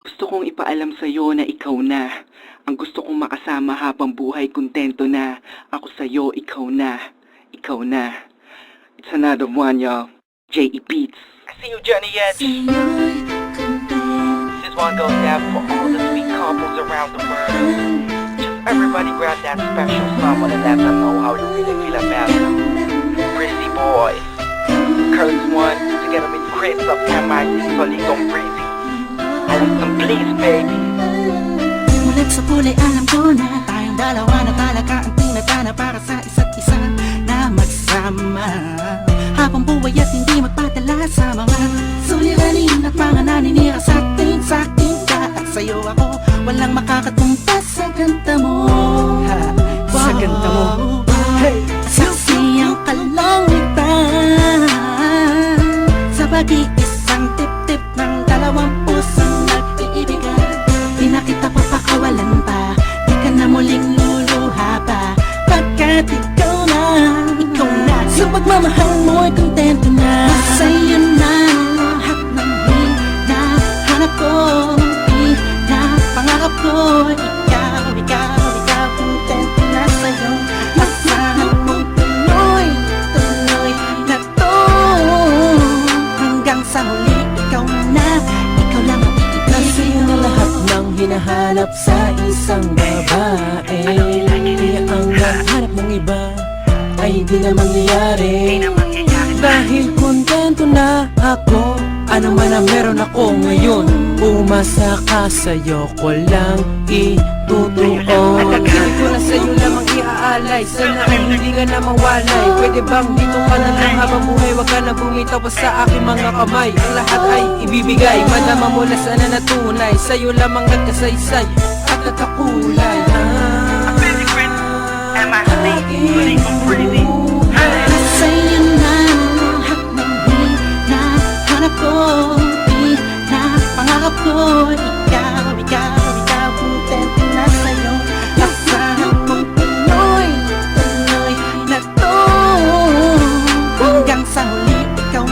Gusto kong ipaalam sa'yo na ikaw na. Ang gusto kong makasama habang buhay, kontento na. Ako sa'yo, ikaw na. Ikaw na. It's another one, y'all. J.E. Beats. I see you, Johnny Edge. This one goes out for all the sweet couples around the world. Just everybody grab that special someone and let them know how you really feel about them. Breezy Boys. Curse One, together with Chris of MIC Solitong Breezy. Listen please, baby. Mulat sa kulay alam ko na tayong dalawa na talaga ang tinatana para sa isa't isa na magsama habang buhay at hindi magpadala sa mga suliranin at mga naninira sa ating ka at sa'yo ako walang makakatumpas sa ganda mo. Sa ganda mo, hey. Saksi ang kalangitan sa pag-iisang tip-tip ng dalawang pusong nag-iibigan. Di na kita papakawalan pa, di ka na muling luluha pa, pagkat ikaw na sa pagmamahal mo'y kontento na. Sa'yo na lahat ng hinahanap ko, pinapangarap ko. Ikaw, kontento na sa'yo. Asahan mong tuloy na to hanggang sa huli. Ikaw lang ang iibigin. Sa'yo na lahat ng hinahanap sa isang babae. Kaya ang nahanap ng iba ay di na mangyayari. Dahil kontento na ako, ano man ang meron ako ngayon. Umasa ka, sa'yo ko lang itutuon. Pagkakilig ko na sa'yo lamang iaalay, sana ay hindi ka na mawalay. Pwede bang dito ka na lang habang buhay, wag ka na bumitaw pa sa aking mga kamay. Ang lahat ay ibibigay, madama mo na sana natunay. Sa'yo lamang nagkasaysay at nagkakulay. Sa'yo na lahat ng hinahanap ko, pinapangarap ko. Ikaw, kontento na sa'yo. Asahan mong tuloy na to hanggang sa huli. Ikaw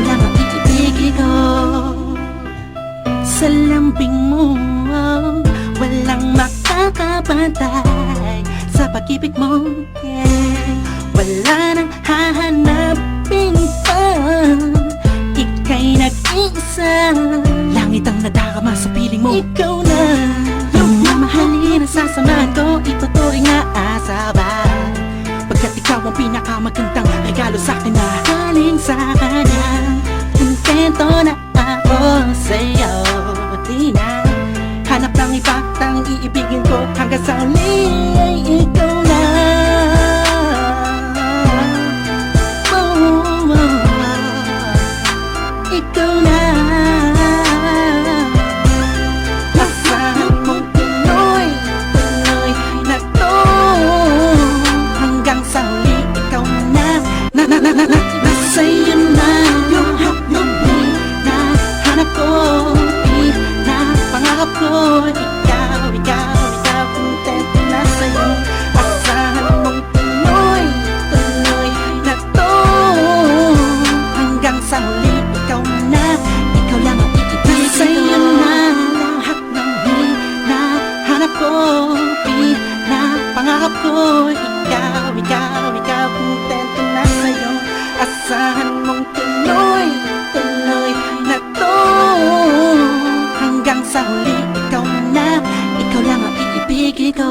lang ang iibigin ko. Sa lambing mo walang makakapantay sa pag-ibig mo, yeah. Wala nang hahanapin pa, ika'y nag-iisa. Langit ang nadarama sa piling mo. Ikaw na yung mamahalin na sasamahan ko, ituturing na asa ba, pagkat ikaw ang pinakamagandang regalo sa'kin na galing sa kanya. Kontento na ako sa'yo, di na hanap ng iba, tanging iibigin ko hanggang sa uli ay ikaw na. Ikaw na. Asahan mong tuloy na to hanggang sa huli. Ikaw na. Sa'yo na lahat ng hinahanap ko, pinapangarap ko. Ikaw, kontento na sa'yo. Asahan mong tuloy na to hanggang sa huli. Ikaw lang ang iibigin. Sa'yo na lahat ng hinahanap ko, pinapangarap ko. Ikaw, kontento na sa'yo. Asahan mong tuloy na to hanggang sa huli. Ikaw lang ang iibigin ko.